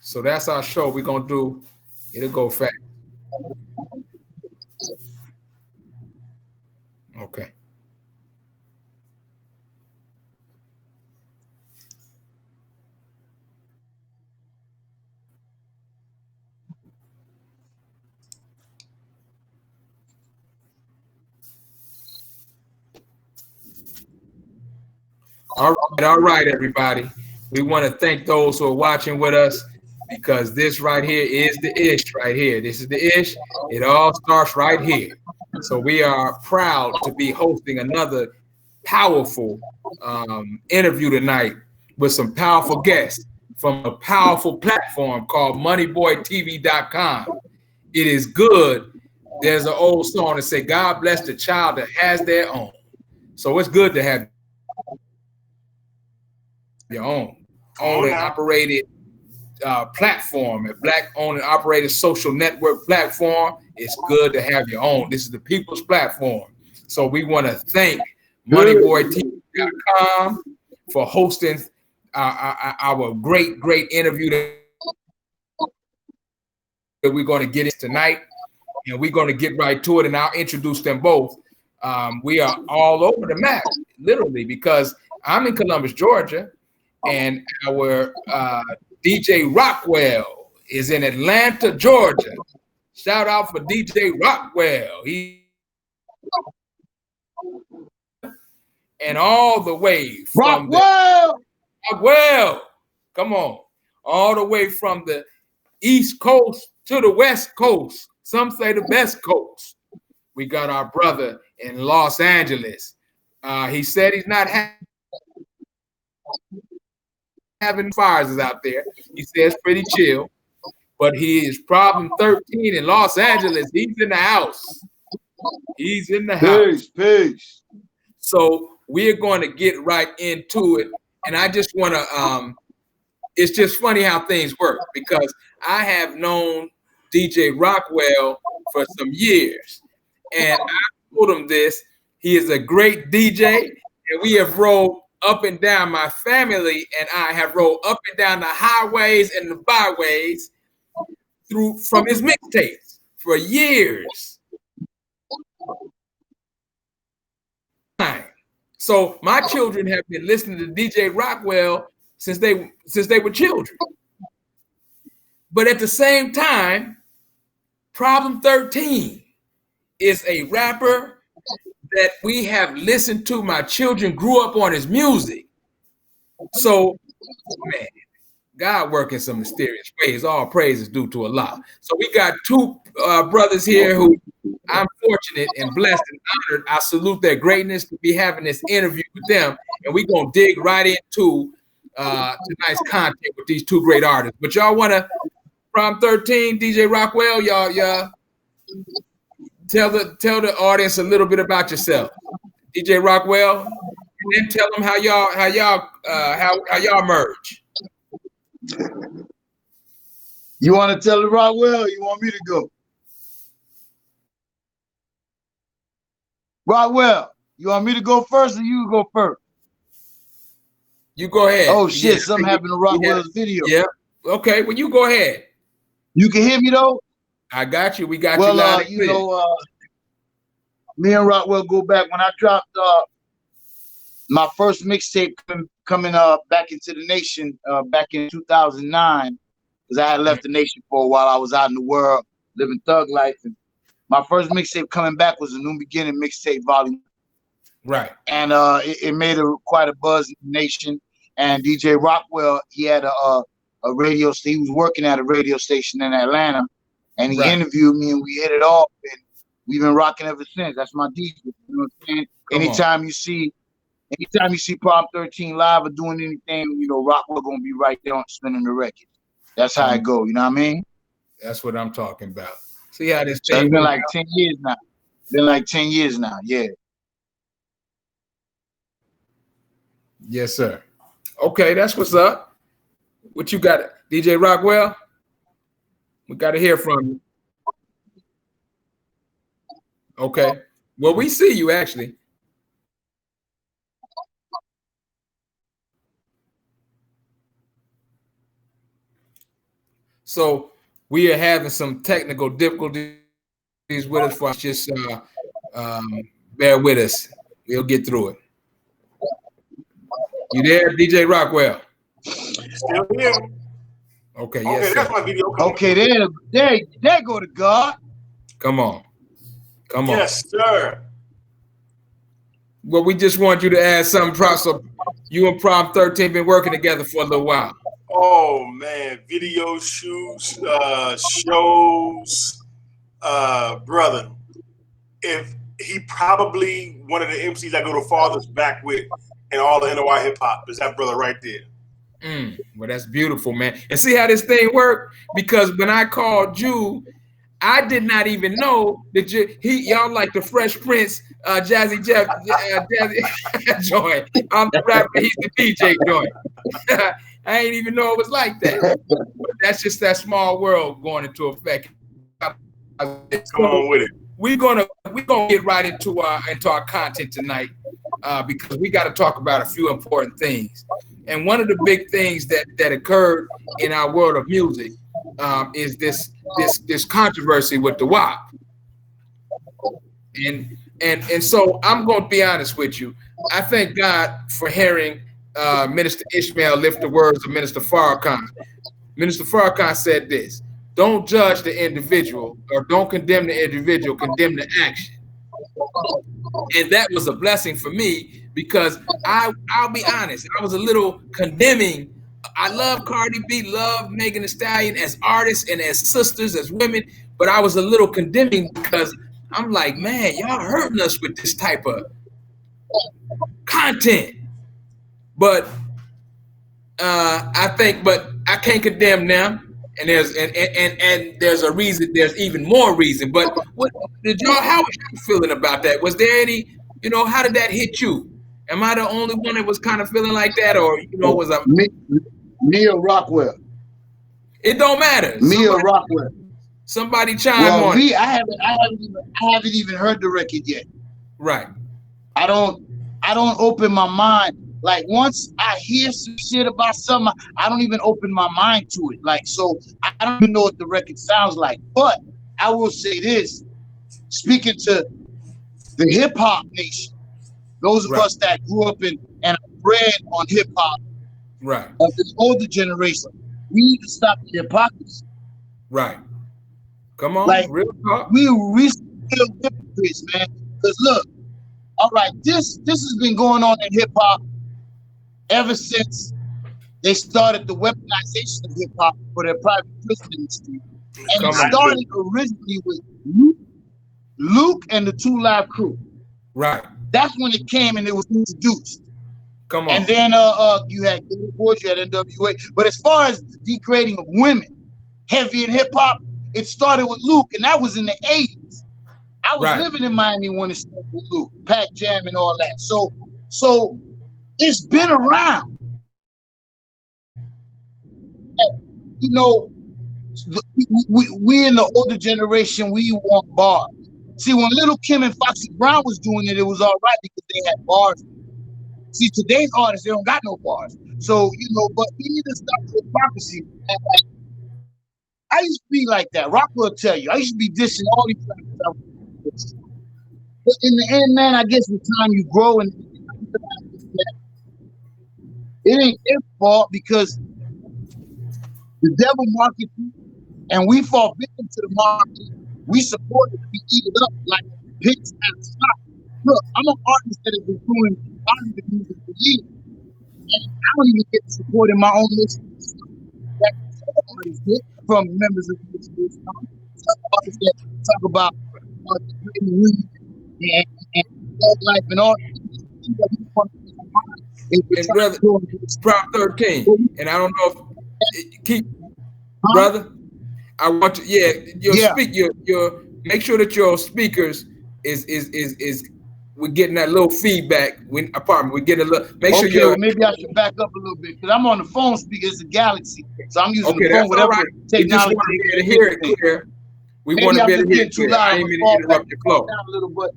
So that's our show. We're gonna do. It'll go fast. Okay. All right, everybody. We want to thank those who are watching with us because this right here is the ish right here. This is the ish. It all starts right here. So we are proud to be hosting another powerful interview tonight with some powerful guests from a powerful platform called moneyboytv.com. It is good. There's an old song that say, God bless the child that has their own. So it's good to have your own owned and operated platform, a black owned and operated social network platform. It's good to have your own. This is the people's platform. So we want to thank moneyboytv.com for hosting our great interview that we're going to get tonight. And we're going to get right to it, and I'll introduce them both. We are all over the map, literally, because I'm in Columbus, Georgia, and our DJ Rockwell is in Atlanta, Georgia. Shout out for DJ Rockwell. And all the way from Rockwell, come on, all the way from the East Coast to the West Coast. Some say the best coast. We got our brother in Los Angeles. He said he's not having fires out there. He says pretty chill, but he is problem 13 in Los Angeles. He's in the house. He's in the house. Peace. So we're going to get right into it. And I just want to, it's just funny how things work because I have known DJ Rockwell for some years. And I told him this. He is a great DJ, and we have rolled up and down. My family and I have rolled up and down the highways and the byways from his mixtapes for years. So my children have been listening to DJ Rockwell since they were children. But at the same time, Problem 13 is a rapper that we have listened to. My children grew up on his music. So, man, God works in some mysterious ways. All praise is due to Allah. So we got two brothers here who I'm fortunate and blessed and honored. I salute their greatness to be having this interview with them. And we're going to dig right into tonight's content with these two great artists. But y'all want to, Problem 13, DJ Rockwell, y'all tell the audience a little bit about yourself. DJ Rockwell, and then tell them how y'all merge. You want to tell it, Rockwell, or you want me to go? Rockwell, you want me to go first or you go first? You go ahead. Oh shit, something happened to Rockwell's video. Yeah. Okay, well you go ahead. You can hear me though? I got you. We got you loud and clear. Me and Rockwell go back when I dropped my first mixtape coming back into the nation back in 2009, because I had left the nation for a while. I was out in the world living thug life, and my first mixtape coming back was a New Beginning mixtape volume. Right. And it made quite a buzz in the nation. And DJ Rockwell, he had a radio station. He was working at a radio station in Atlanta, and he interviewed me, and we hit it off, and we've been rocking ever since. That's my DJ. You know what I'm saying? Anytime you see Problem 13 live or doing anything, you know, Rockwell gonna be right there on spinning the record. That's how it go. You know what I mean? That's what I'm talking about. See how this thing. It's been like 10 years now. Yeah. Yes, sir. Okay, that's what's up. What you got, DJ Rockwell? We got to hear from you. Okay. Well, we see you actually. So we are having some technical difficulties with us. For just bear with us. We'll get through it. You there, DJ Rockwell? Still here. Okay, okay, yes, that's sir. my video. Okay, there go to God. Come on. Yes, sir. Well, we just want you to add something. So you and Prom 13 been working together for a little while. Oh man, video shoots, shows, brother. If he probably one of the MCs I go the farthest back with in all the NOI hip hop is that brother right there. Well, that's beautiful, man. And see how this thing worked? Because when I called you, I did not even know that y'all like the Fresh Prince, Jazzy Jeff, Jazzy joint. I'm the rapper, he's the DJ joint. I ain't even know it was like that. But that's just that small world going into effect. Come on with it. We're gonna get right into our content tonight because we got to talk about a few important things. And one of the big things that occurred in our world of music is this controversy with the WAP. And so I'm going to be honest with you. I thank God for hearing Minister Ishmael lift the words of Minister Farrakhan. Minister Farrakhan said this: "Don't judge the individual, or don't condemn the individual, condemn the action." And that was a blessing for me because I'll be honest, I was a little condemning. I love Cardi B, love Megan Thee Stallion as artists and as sisters, as women, but I was a little condemning because I'm like, man, y'all hurting us with this type of content. But I can't condemn them. And there's a reason. There's even more reason. But how was you feeling about that? Was there any, how did that hit you? Am I the only one that was kind of feeling like that, or was I? Me or Rockwell? It don't matter. Me or Rockwell? Somebody chime on. I haven't even heard the record yet. Right. I don't open my mind. Like, once I hear some shit about something, I don't even open my mind to it. Like, so I don't even know what the record sounds like. But I will say this, speaking to the hip hop nation, those of us that grew up and bred on hip hop, right, of this older generation, we need to stop the hypocrisy. Right. Come on, like, real talk. We still hypocrites, man. Because look, all right, this has been going on in hip hop ever since they started the weaponization of hip hop for their private prison industry. And it started originally with Luke and the 2 Live Crew. Right. That's when it came and it was introduced. Come on. And then you had Ghetto Boys, you had NWA. But as far as the degrading of women, heavy in hip hop, it started with Luke, and that was in the 80s. I was living in Miami when it started with Luke, Pac Jam and all that. So it's been around. We in the older generation, we want bars. See, when Little Kim and Foxy Brown was doing it, it was all right because they had bars. See, today's artists, they don't got no bars. So, but we need to stop the hypocrisy. I used to be like that. Rock will tell you. I used to be dissing all these things. But in the end, man, I guess with time you grow, and it ain't their fault because the devil market, and we fall victim to the market. We support it, we eat it up like pigs at a stop. Look, I'm an artist that has been doing music for years, and I don't even get to support in my own list. That artists get from members of the list. Some artists that talk about music and life and all. And brother, Prop 13, and I don't know if brother, I want to your make sure that your speakers is we're getting that little feedback. We're getting a little. Make sure you're. Maybe I should back up a little bit because I'm on the phone speaker. It's a Galaxy, so I'm using the phone. Whatever technology. We just want to be able to hear it clear. We want to be able to hear it clear. I ain't mean to interrupt your flow. A little bit,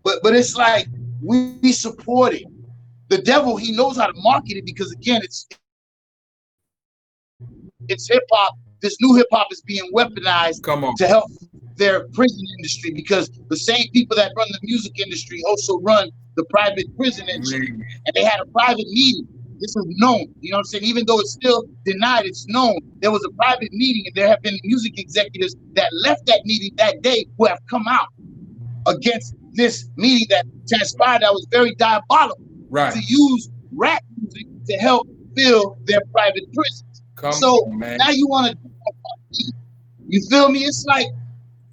but it's like we support it. The devil, he knows how to market it because again, it's hip hop this new hip hop is being weaponized to help their prison industry, because the same people that run the music industry also run the private prison industry. And they had a private meeting. This is known, you know what I'm saying? Even though it's still denied, it's known. There was a private meeting, and there have been music executives that left that meeting that day who have come out against this meeting that transpired that was very diabolical, to use rap music to help fill their private prisons. Now you want to, you feel me? It's like,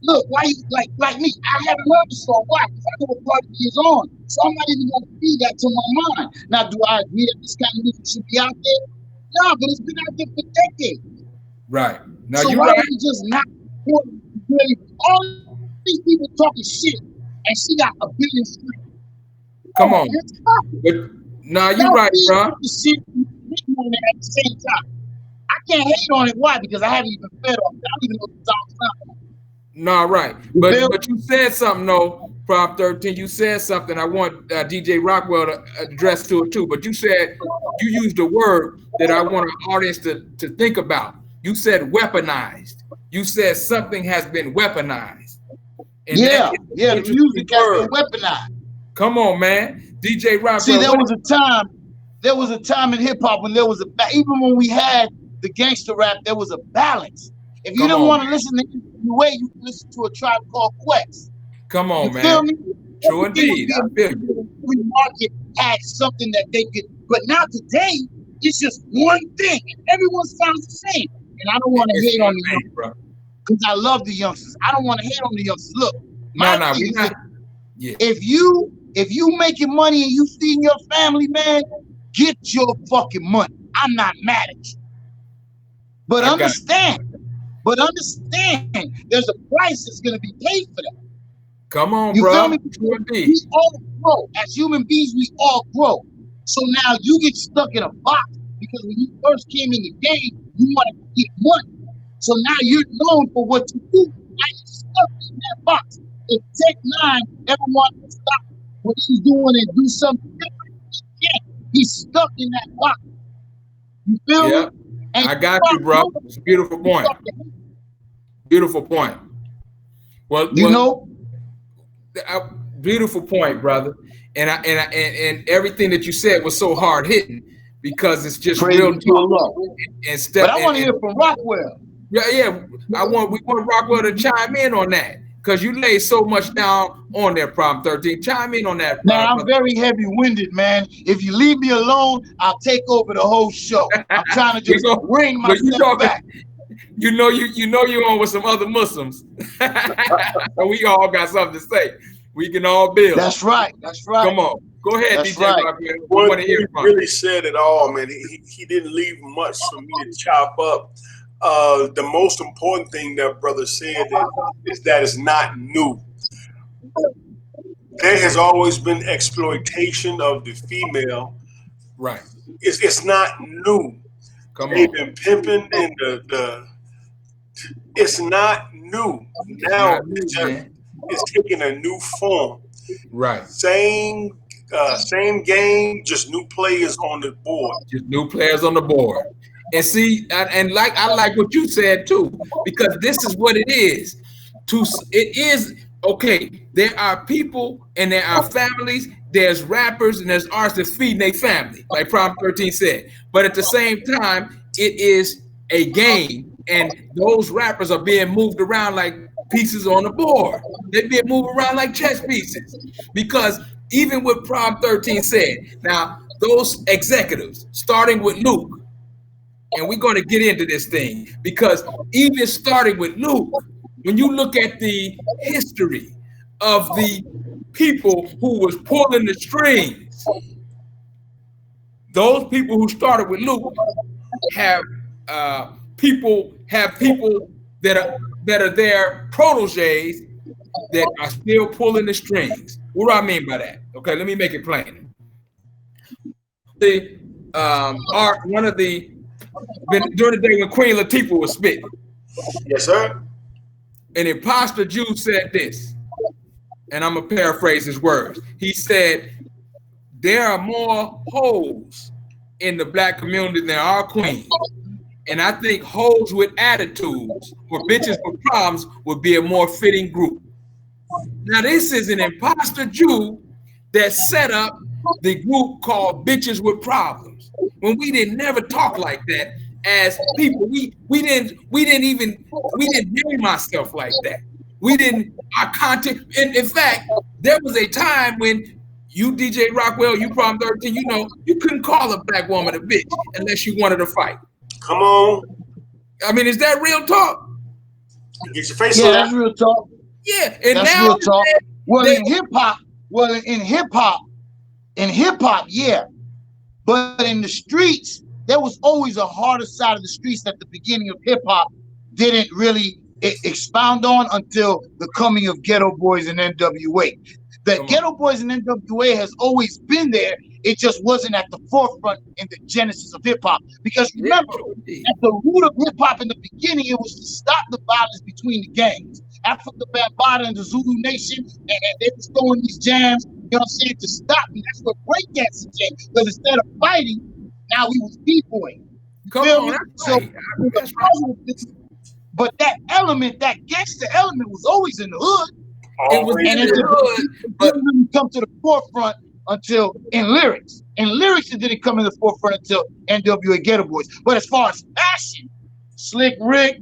look, why you like me? I haven't heard the song. Why? Because I know what part he is on. So I'm not even going to feed that to my mind. Now, do I agree that this kind of music should be out there? No, but it's been out there for decades. Right. Now, so why do we just not really? All these people talking shit, and she got a billion streams. Come on. But, nah, you're right, bro. At the same time. I can't hate on it. Why? Because I haven't even fed off. I don't even know what the song's about. No, right. But you said something, though, Prop 13. You said something. I want DJ Rockwell to address to it, too. But you said, you used a word that I want our audience to think about. You said weaponized. You said something has been weaponized. And the music has been weaponized. Come on, man. DJ Rockwell. See, there was a time in hip hop when there was even when we had the gangster rap, there was a balance. If you didn't want to listen to the way, you could listen to a Tribe Called Quest. Come on, man. Feel me? True indeed. I feel you. Every market had something that they could, but now today it's just one thing. Everyone sounds the same. And I don't want to hate on the youngsters, because I love the youngsters. I don't want to hate on the youngsters. Look, if you making money and you feeding your family, man, get your fucking money. I'm not mad at you. But understand, there's a price that's going to be paid for that. Come on, you bro. Feel me? We all grow. As human beings, we all grow. So now you get stuck in a box because when you first came in the game, you wanted to get money. So now you're known for what you do. Now you're stuck in that box. If Tech 9 ever wanted to stop what he's doing and do something different, he can't. He's stuck in that box. You feel me? And I got you, bro. It's a beautiful point. Beautiful point. Well, beautiful point, brother. And everything that you said was so hard hitting because it's just real talk. But I want to hear from Rockwell. Yeah. We want Rockwell to chime in on that because you laid so much down on that Problem 13. Chime in on that. Man, I'm very heavy-winded, man. If you leave me alone, I'll take over the whole show. I'm trying to just bring myself back. You know you're on with some other Muslims. So we all got something to say. We can all build. That's right. Come on. Go ahead, That's DJ right. Rockwell. Well, he really said it all, man. He didn't leave much for me to chop up. The most important thing that brother said is that it's not new. There has always been exploitation of the female. Right. It's not new. They've been pimping in the it's not new. Now it's taking a new form. Right. Same game, just new players on the board. And see, and I like what you said too, because this is what it is. Okay, there are people and there are families, there's rappers and there's artists feeding their family, like Problem 13 said. But at the same time, it is a game, and those rappers are being moved around like pieces on the board. They're being moved around like chess pieces. Because even what Problem 13 said, now those executives, starting with Luke, and we're going to get into this thing, because even starting with Luke, when you look at the history of the people who was pulling the strings, those people who started with Luke have people that are their proteges that are still pulling the strings. What do I mean by that? Okay, let me make it plain. During the day when Queen Latifah was spitting. Yes, sir. An imposter Jew said this, and I'm gonna paraphrase his words. He said, "There are more hoes in the black community than are queens, And I think hoes with attitudes or bitches with problems would be a more fitting group. Now, this is an imposter Jew that set up the group called Bitches with Problems. When we didn't never talk like that as people. We didn't name ourselves like that. We didn't our content. In fact, there was a time when you, DJ Rockwell, you Problem 13, you know, you couldn't call a black woman a bitch unless you wanted to fight. Come on. I mean, is that real talk? Get your face yeah, that's real talk. Yeah, and that's now real talk. Well, in hip hop, yeah. But in the streets, there was always a harder side of the streets that the beginning of hip hop didn't really expound on until the coming of Ghetto Boys and NWA. The Ghetto Boys and NWA has always been there. It just wasn't at the forefront in the genesis of hip hop. Because remember, at the root of hip hop in the beginning, it was to stop the violence between the gangs. Africa Bambaataa and the Zulu Nation, and they was throwing these jams, you know what I'm saying, to stop me. That's what breakdancing came. Because instead of fighting, now we was b-boying. Come on, that's right. But that element, that gangster element, was always in the hood. It was in the hood, but it didn't come to the forefront until in lyrics. In lyrics, it didn't come in the forefront until NWA Ghetto Boys. But as far as fashion, Slick Rick,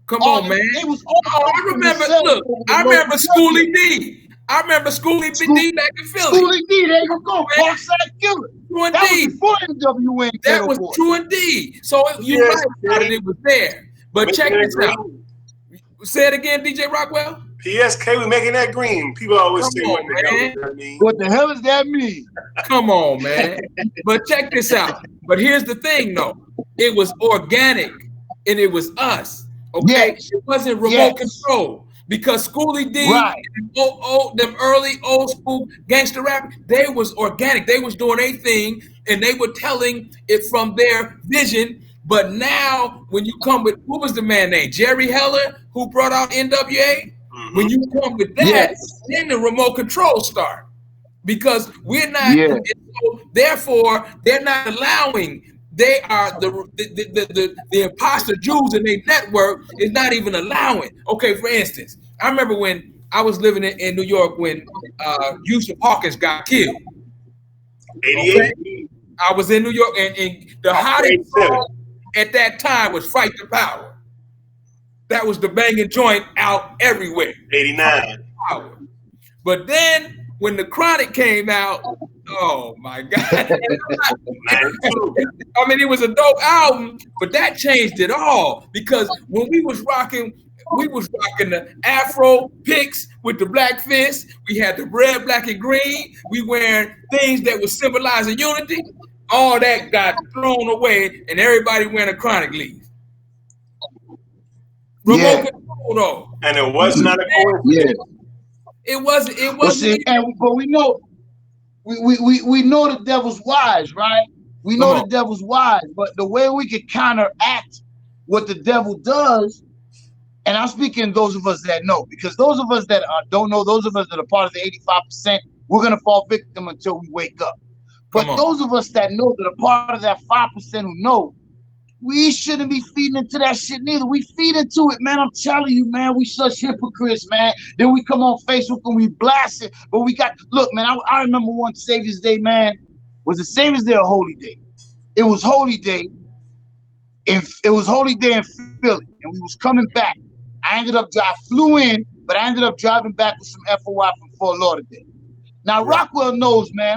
come on, man. It was I remember. Look, I remember Schoolie D. I remember Schoolie D back in Philly. Schoolie D, there you go. Parkside Killer. True that indeed. was before NWA. That was Boys. true indeed. So you're right about it. It was there. But check this out. Say it again, DJ Rockwell. PSK, we making that green. People always say, what the hell does that mean? Come on, man. But check this out. But here's the thing, though. It was organic, and it was us. Okay? Yes. It wasn't remote control. Because Schoolie D, them early old school gangster rap, they was organic. They was doing a thing, and they were telling it from their vision. But now, when you come with, who was the man named? Jerry Heller, who brought out NWA? When you come with that, then the remote control start. Because we're not, so therefore, they're not allowing, they are the imposter Jews in their network is not even allowing. Okay, for instance, I remember when I was living in New York when Yusuf Hawkins got killed. 88. Okay? I was in New York, and the hottest song at that time was Fight the Power. That was the banging joint out everywhere. 89. But then when the Chronic came out, oh my God. I mean, it was a dope album, but that changed it all. Because when we was rocking the Afro picks with the black fist. We had the red, black, and green. We wearing things that was symbolizing unity. All that got thrown away, and everybody wearing a Chronic leaf. Remote control, though. And it was not a coincidence. It wasn't. But we know, we know the devil's wise, right? We know the devil's wise, but the way we can counteract what the devil does, and I'm speaking those of us that know, because those of us that don't know, those of us that are part of the 85%, we're gonna fall victim until we wake up. But those of us that know, that are part of that 5% who know, we shouldn't be feeding into that shit neither. We feed into it, man. I'm telling you, man, we such hypocrites, man. Then we come on Facebook and we blast it. But we got, look, man, I remember one Savior's Day, man. Was it Savior's Day or Holy Day? It was Holy Day. It was Holy Day in Philly, and we was coming back. I flew in, but I ended up driving back with some FOI from Fort Lauderdale. Now, Rockwell knows, man,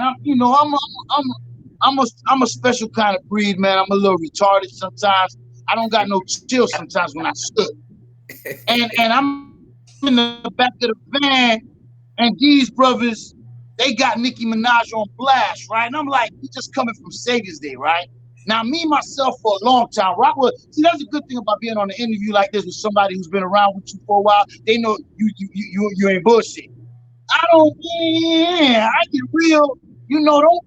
I'm a special kind of breed, man. I'm a little retarded sometimes. I don't got no chill sometimes when I stood. And I'm in the back of the van, and these brothers, they got Nicki Minaj on blast, right? And I'm like, we just coming from Savior's Day, right? Now, me, myself, for a long time, Rockwell, see, that's a good thing about being on an interview like this with somebody who's been around with you for a while. They know you ain't bullshit. I get real. You know, don't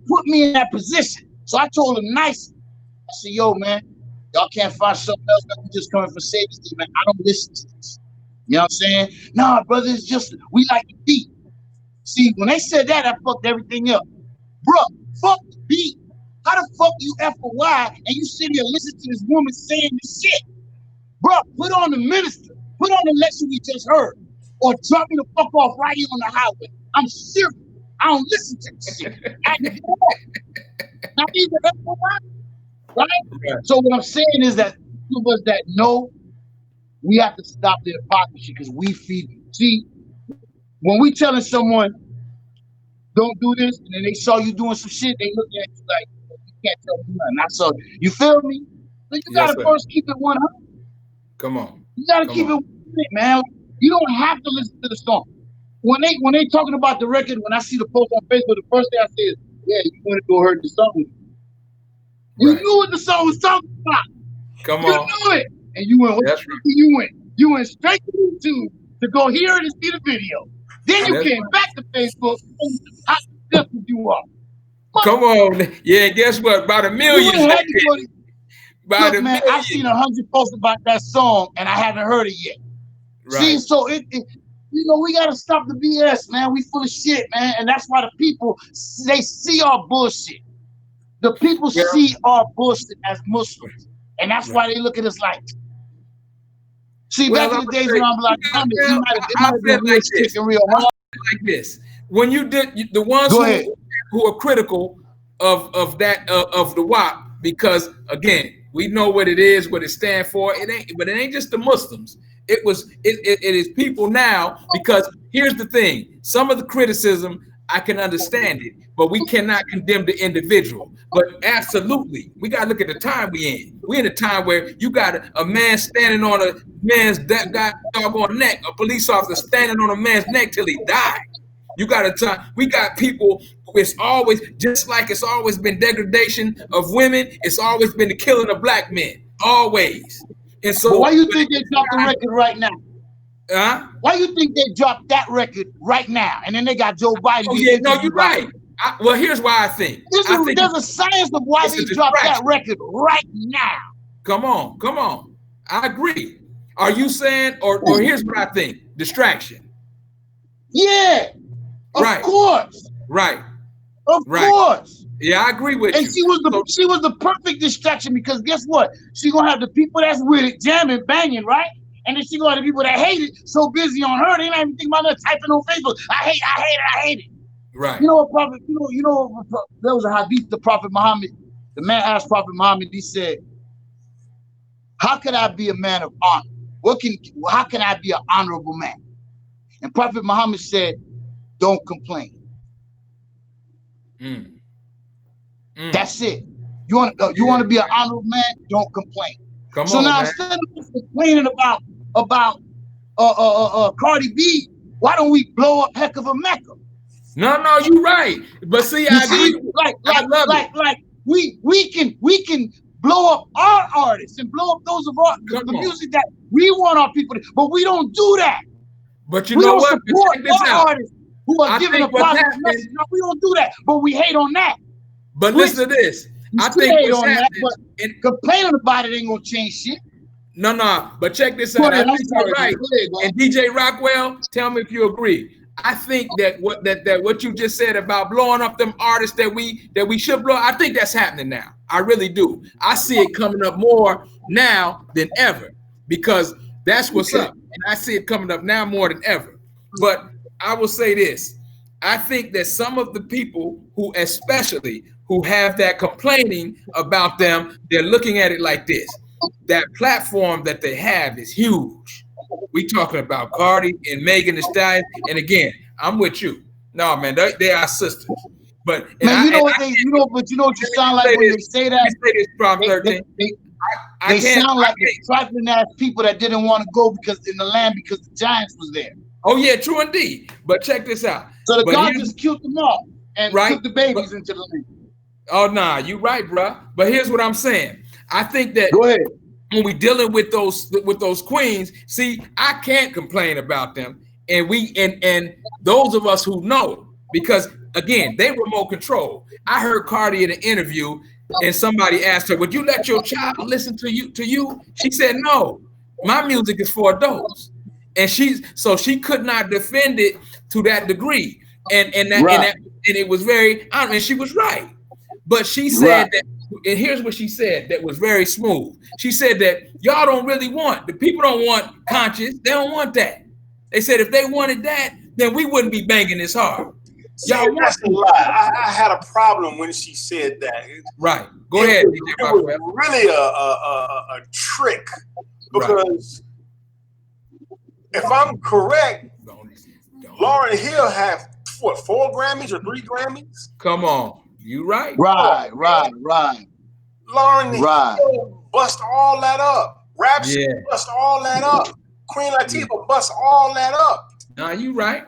put me in that position. So I told him nicely. I said, yo, man, y'all can't find something else that we just coming from Savior's Day, man. I don't listen to this. You know what I'm saying? Nah, brother, it's just, we like the beat. See, when they said that, I fucked everything up. Bruh, fuck the beat. How the fuck you F or Y and you sit here listening to this woman saying this shit? Bro, put on the minister. Put on the lecture we just heard. Or drop me the fuck off right here on the highway. I'm serious. I don't listen to this shit. Now, these are F or Y, right? Yeah. So what I'm saying is that people of us that know, we have to stop the hypocrisy because we feed them. See, when we telling someone, don't do this, and then they saw you doing some shit, they look at you like, you can't tell me nothing. I saw you feel me? So you gotta first keep it 100. Come on. You gotta keep it 100, man. You don't have to listen to the song. When they talking about the record, when I see the post on Facebook, the first thing I say is, yeah, you want to go heard the song. You knew what the song was talking about. Come on. You knew it. And you went, you went straight to YouTube to go hear it and see the video. Then you came back to Facebook and how successful you are. Come on. Yeah, guess what? About 1 million. Look, man, I've seen 100 posts about that song and I haven't heard it yet. Right. See, so it you know, we gotta stop the BS, man. We full of shit, man. And that's why the people, they see our bullshit. The people see our bullshit as Muslims. And that's why they look at us like, see, back in the days when I'm like, it might have been real stick and real hard. Like this. When you did the ones who are critical of the WAP, because again, we know what it is, what it stands for. But it ain't just the Muslims. It is people now, because here's the thing. Some of the criticism, I can understand it, but we cannot condemn the individual. But absolutely, we got to look at the time we in. We're in a time where you got a man standing on a man's doggone neck, a police officer standing on a man's neck till he died. You got a time. We got people. It's always, just like it's always been degradation of women, it's always been the killing of black men. Always. And so, but why you think they dropped the record right now? Huh? Why you think they dropped that record right now? And then they got Joe Biden. Oh yeah, no, you're right. Well, here's why I think. There's a science of why they dropped that record right now. Come on. I agree. Are you saying, or here's what I think: distraction. Yeah. Of course. Right. Of course. Yeah, I agree with you. And she was the perfect distraction, because guess what? She gonna have the people that's with it jamming, banging, right? And then she gonna have the people that hate it so busy on her, they don't even think about her typing on Facebook. I hate it. Right. You know what, Prophet? You know there was a hadith the Prophet Muhammad. The man asked Prophet Muhammad. He said, "How can I be a man of honor? How can I be an honorable man?" And Prophet Muhammad said, "Don't complain." That's it. You want to be an honorable man? Don't complain. So now instead of complaining about Cardi B, why don't we blow up Heck of a Mecca? No, you're right. But see, I agree. Like we can blow up our artists and blow up those of the music that we want our people to, but we don't do that. But you know what? Support our artists who are giving a positive message. No, we don't do that, but we hate on that. But listen to this. I think what's happening, complaining about it ain't gonna change shit. No, but check this out. I think you're right. And DJ Rockwell, tell me if you agree. I think that what you just said about blowing up them artists that we should blow, I think that's happening now. I really do. I see it coming up more now than ever, because that's what's up. And I see it coming up now more than ever. But I will say this. I think that some of the people who have that complaining about them, they're looking at it like this. That platform that they have is huge. We talking about Cardi and Megan Thee Stallion. And again, I'm with you. No, man, they are sisters. But man, you know what you sound like when they say that? They sound like trifling ass people that didn't want to go because in the land because the Giants was there. Oh yeah, true indeed. But check this out. So the God just killed them all and took the babies into the land. Oh nah, you right, bro. But here's what I'm saying. I think that go ahead. When we dealing with those queens, see, I can't complain about them, and those of us who know, because again, they remote control. I heard Cardi in an interview, and somebody asked her, "Would you let your child listen to you?" She said, "No, my music is for adults," and she could not defend it to that degree, and it was very honest, and she was right. But she said that, and here's what she said that was very smooth. She said that y'all don't really want, the people don't want conscious. They don't want that. They said if they wanted that, then we wouldn't be banging this hard. Y'all that's a lie. I had a problem when she said that. Right. Go ahead. It was really a trick because if I'm correct, Lauryn Hill have what, 4 Grammys or 3 Grammys? Come on. You right. Right. Lauryn Hill bust all that up. Rhapsody bust all that up. Queen Latifah bust all that up. Nah, you right.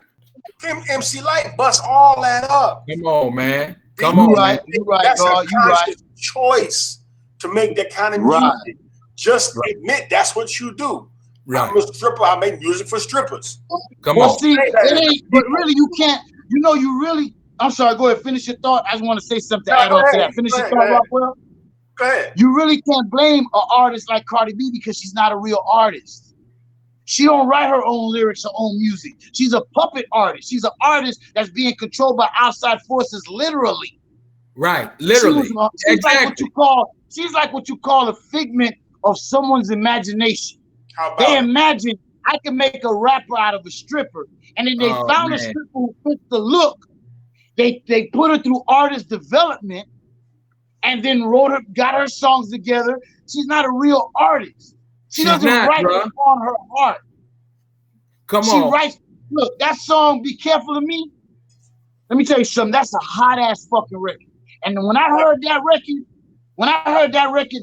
MC Light bust all that up. Come on, man. Come on, man. You right, That's dog. a You right. conscious choice to make that kind of music. Just admit that's what you do. Right. I'm a stripper. I make music for strippers. Come on. See, it ain't, but really, you can't. You know, you really. I'm sorry. Go ahead. Finish your thought. I just want to say something to add on to that. Finish your thought, Rockwell. Go ahead. You really can't blame an artist like Cardi B because she's not a real artist. She don't write her own lyrics, her own music. She's a puppet artist. She's an artist that's being controlled by outside forces, literally. Right, literally. She's like what you call a figment of someone's imagination. How about they imagine I can make a rapper out of a stripper, and then they found a stripper who fits the look. They put her through artist development, and then got her songs together. She's not a real artist. She doesn't write on her heart. She writes. Look, that song, "Be Careful of Me." Let me tell you something. That's a hot ass fucking record. And when I heard that record,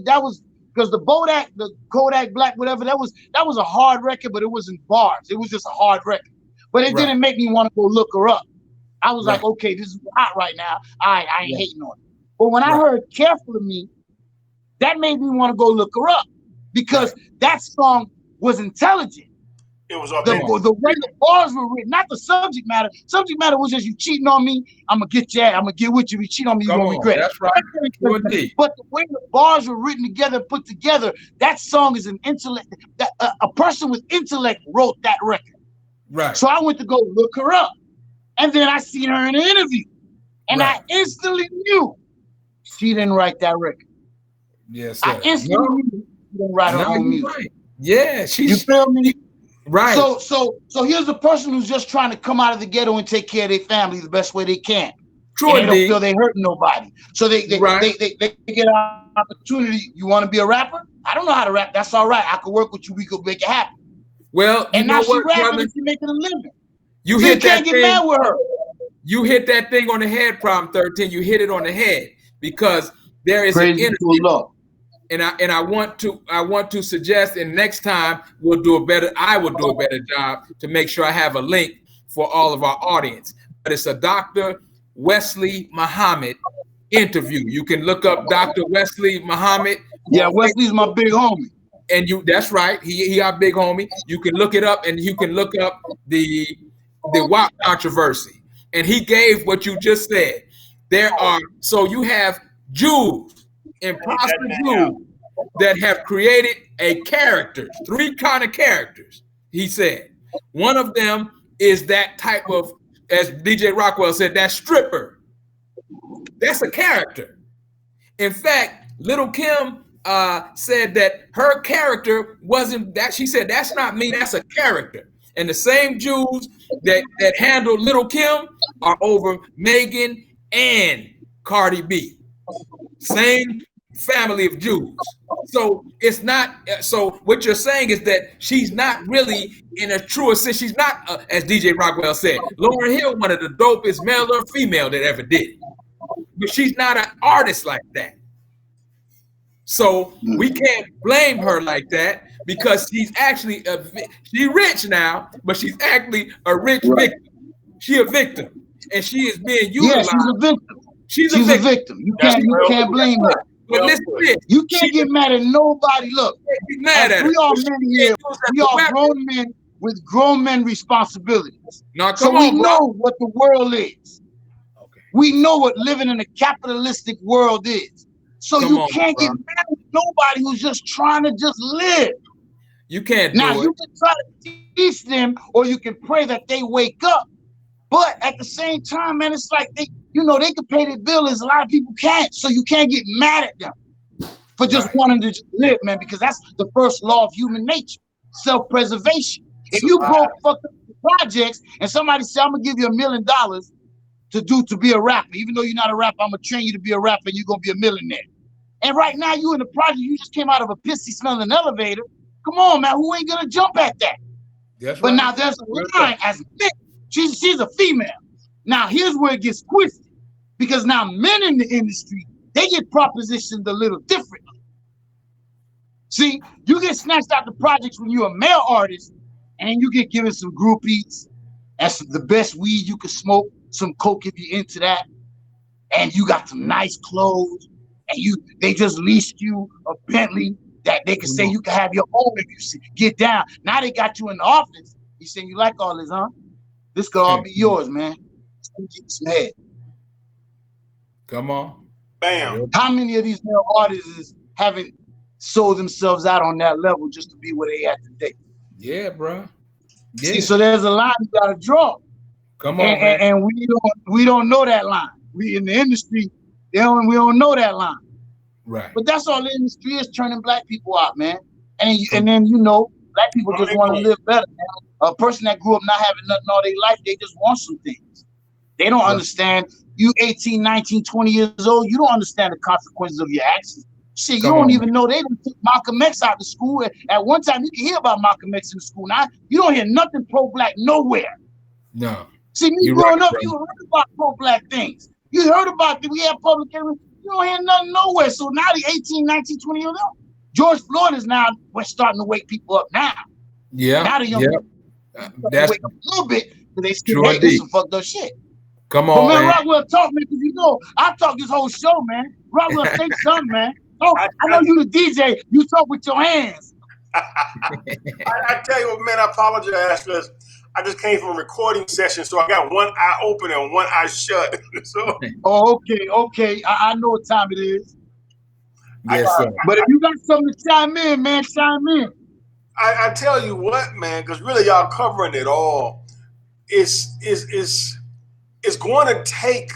that was because the Kodak Black, whatever, that was a hard record, but it wasn't bars. It was just a hard record. But it didn't make me want to go look her up. I was like, okay, this is hot right now. I ain't hating on it. But when I heard "Careful of Me," that made me want to go look her up because that song was intelligent. It was the way the bars were written, not the subject matter. Subject matter was just, you cheating on me, I'm gonna get you. I'm gonna get with you. You cheat on me, you're gonna regret it. That's right. But the way the bars were written together, put together, that song is an intellect. A person with intellect wrote that record. Right. So I went to go look her up, and then I seen her in an interview, and I instantly knew she didn't write that record. Yes, I instantly knew she didn't write her own music. Right. Yeah, you feel me? Right. So here's a person who's just trying to come out of the ghetto and take care of their family the best way they can. True, and they don't feel they hurting nobody. So they get an opportunity. You want to be a rapper? I don't know how to rap. That's all right. I could work with you. We could make it happen. Well, and now she's rapping and she's making a living. You hit that thing. Get mad with her. You hit that thing on the head, Problem 13. You hit it on the head because there is an energy. And I want to suggest, and next time I will do a better job to make sure I have a link for all of our audience. But it's a Dr. Wesley Muhammad interview. You can look up Dr. Wesley Muhammad. Yeah, Wesley's my big homie. And that's right. He our big homie. You can look it up, and you can look up the WAP controversy. And he gave what you just said. So you have Jews, imposter Jews, that have created a character, 3 kind of characters, he said. One of them is that type of, as DJ Rockwell said, that stripper. That's a character. In fact, Little Kim said that her character wasn't that. She said, that's not me, that's a character. And the same Jews that handled Little Kim are over Megan and Cardi B. Same family of Jews. So it's not, so what you're saying is that she's not really in a true sense. She's not, as DJ Rockwell said, Lauryn Hill, one of the dopest male or female that ever did it. But she's not an artist like that. So we can't blame her like that because she's actually, she's rich now, but she's actually a rich victim. She's a victim and she is being utilized. Yeah, she's a victim. You can't blame her. But listen, you can't get mad at nobody. Look, we all men here. We are grown men with grown men responsibilities. So we know what the world is. Okay. We know what living in a capitalistic world is. So you can't get mad at nobody who's just trying to just live. You can't. Now you can try to teach them, or you can pray that they wake up. But at the same time, man, it's like you know, they can pay their bills. A lot of people can't, so you can't get mad at them for just wanting to live, man, because that's the first law of human nature, self-preservation. If you broke fucked up the projects and somebody say, I'm gonna give you $1 million to be a rapper, even though you're not a rapper, I'm gonna train you to be a rapper and you're gonna be a millionaire. And right now you in the project, you just came out of a pissy smelling elevator. Come on, man, who ain't gonna jump at that? But now there's a line as men. She's a female. Now here's where it gets twisted, because now men in the industry, they get propositioned a little differently. See, you get snatched out the projects when you're a male artist, and you get given some groupies, that's the best weed you can smoke, some coke if you're into that, and you got some nice clothes, and they just leased you a Bentley that they can say you can have your own if you get down. Now they got you in the office. You saying you like all this, huh? This could all be yours, man. Get some head. Come on. Bam. How many of these male artists haven't sold themselves out on that level just to be where they at today? Yeah, bro. Yeah. See, so there's a line you gotta draw. Come on, man. And we don't know that line. We in the industry, we don't know that line. Right. But that's all the industry is, turning black people out, man. And then you know, black people just want to live better, man. A person that grew up not having nothing all their life, they just want some things. They don't understand. You 18, 19, 20 years old, you don't understand the consequences of your actions. Shit, you don't even know they didn't take Malcolm X out of school. At one time, you can hear about Malcolm X in school. Now, you don't hear nothing pro-black nowhere. No. See, me growing up, you heard about pro-black things. You heard about we had public enemy. You don't hear nothing nowhere. So now the 18, 19, 20 years old, George Floyd is now, we're starting to wake people up now. Yeah. Now the young people that's wake up a little bit, because they still hate some fucked up shit. Come on, but man. Rockwell, talk, man, because you know, I talk this whole show, man. Rockwell, say something, man. Oh, I know you the DJ. You talk with your hands. I tell you what, man, I apologize because I just came from a recording session, so I got one eye open and one eye shut. So. Oh, okay. I know what time it is. Yes, sir. But if you got something to chime in, man, chime in. I tell you what, man, because really y'all covering it all. It's going to take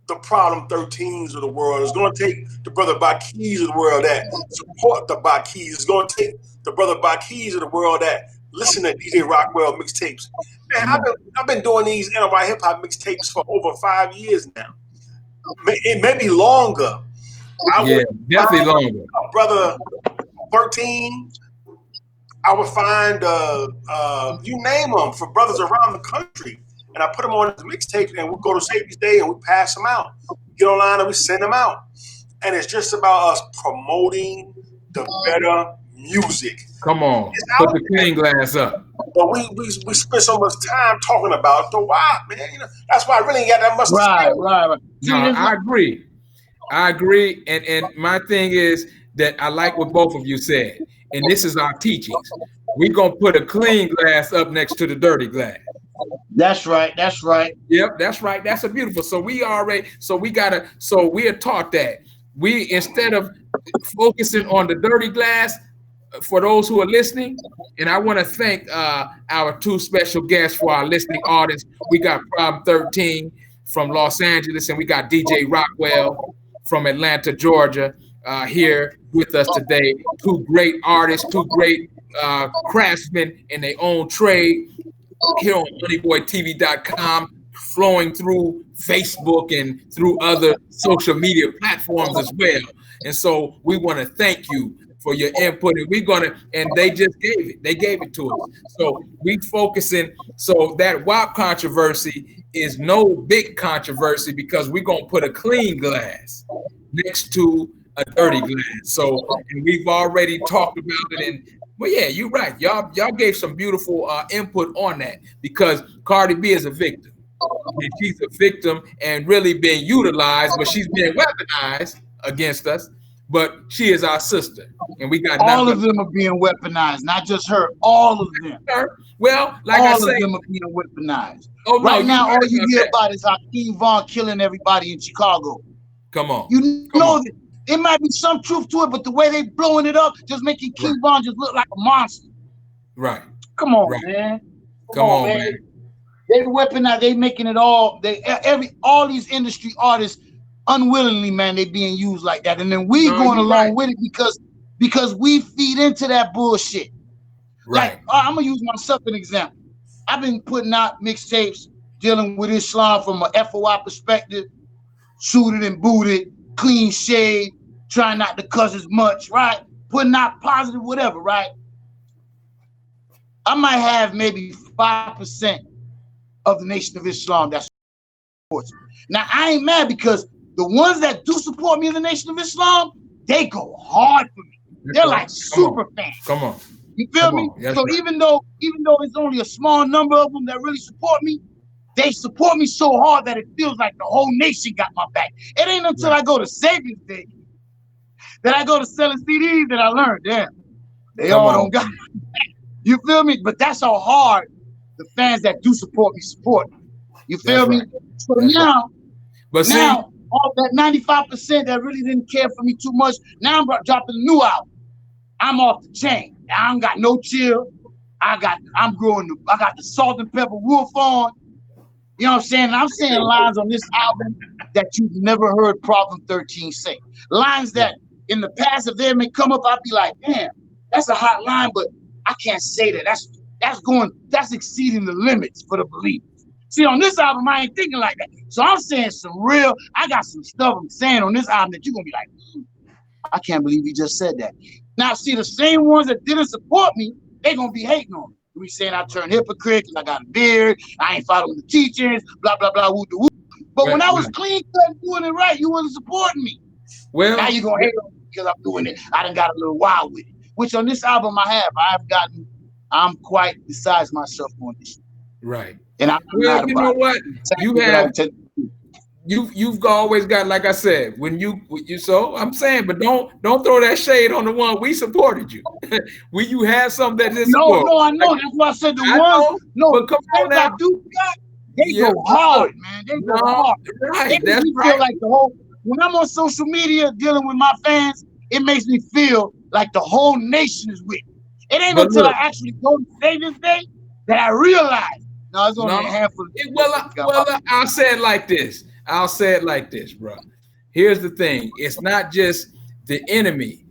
the Problem 13s of the world. It's going to take the Brother Bakis of the world that support the Bakis. It's going to take the Brother Bakis of the world that listen to DJ Rockwell mixtapes. Man, I've been doing these NY hip hop mixtapes for over 5 years now. It may be longer. Definitely longer. Brother 13. I would find you name them for brothers around the country. And I put them on his mixtape, and we go to Safety's Day and we pass them out. We get online and we send them out. And it's just about us promoting the better music. Come on, put the clean glass up. But we spend so much time talking about the WAP, man. You know, that's why I really ain't got that much to say. Right. No, I agree. And my thing is that I like what both of you said. And this is our teachings. We're gonna put a clean glass up next to the dirty glass. That's right. Yep, that's right. That's a beautiful. So we are taught that we, instead of focusing on the dirty glass, for those who are listening, and I want to thank our two special guests for our listening audience. We got Problem 13 from Los Angeles, and we got DJ Rockwell from Atlanta, Georgia, here with us today. Two great artists, two great craftsmen in their own trade, here on moneyboytv.com, flowing through Facebook and through other social media platforms as well. And so we want to thank you for your input, and they just gave it. They gave it to us. So we focusing. So that WAP controversy is no big controversy, because we're gonna put a clean glass next to a dirty glass. So, and we've already talked about it. And well, yeah, you're right. Y'all gave some beautiful input on that, because Cardi B is a victim. And she's a victim and really being utilized, but she's being weaponized against us. But she is our sister, and we got all of them are being weaponized, not just her. All of them. Well, like all I said, of them are being weaponized. Oh, no, right now, all you hear about is Hakeem Vaughn killing everybody in Chicago. Come on, you know that it might be some truth to it, but the way they blowing it up, just making King Vaughn just look like a monster. Right. Come on, man. Come on, man. They weaponize. They making it all. All these industry artists unwillingly, man, they being used like that, and then we going along with it because we feed into that bullshit. Right. Like I'm gonna use myself an example. I've been putting out mixtapes dealing with Islam from a FOI perspective, suited and booted, clean shave, trying not to cuss as much, right? Putting out positive whatever, right? I might have maybe 5% of the Nation of Islam that supports me. Now, I ain't mad because the ones that do support me in the Nation of Islam, they go hard for me. They're like super fans. Come on. You feel me? So even though it's only a small number of them that really support me, they support me so hard that it feels like the whole nation got my back. It ain't until I go to Savings Day that I go to selling CDs that I learned, damn, they all don't got my back. You feel me? But that's how hard the fans that do support me support me. You feel me? So now, all that 95% that really didn't care for me too much, now I'm dropping a new album. I'm off the chain. I don't got no chill. I got the salt and pepper wolf on. You know what I'm saying? And I'm saying lines on this album that you've never heard Problem 13 say. Lines that in the past, if they may come up, I'd be like, damn, that's a hot line, but I can't say that. That's exceeding the limits for the believers. See, on this album, I ain't thinking like that. So I'm saying I got some stuff I'm saying on this album that you're gonna be like, I can't believe he just said that. Now, see, the same ones that didn't support me, they gonna be hating on me. We saying I turned hypocrite because I got a beard, I ain't following the teachings, blah, blah, blah, woo, woo. But when I was clean cut and doing it right, you wasn't supporting me. Well, now you gonna hate on me because I'm doing it. I done got a little wild with it. Which on this album I'm quite besides myself on this. Right. And well, you know what? You've always got, like I said, so I'm saying, but don't throw that shade on the one we supported you. When you have something that is no, I know. That's why I said the ones. No, but come on now. They go hard, man. They go hard. Right. That's right. Feel like when I'm on social media dealing with my fans, it makes me feel like the whole nation is with me. It ain't until I actually go to Savings Day that I realize. No, it's only a handful. I'll say it like this. Bro. Here's the thing. It's not just the enemy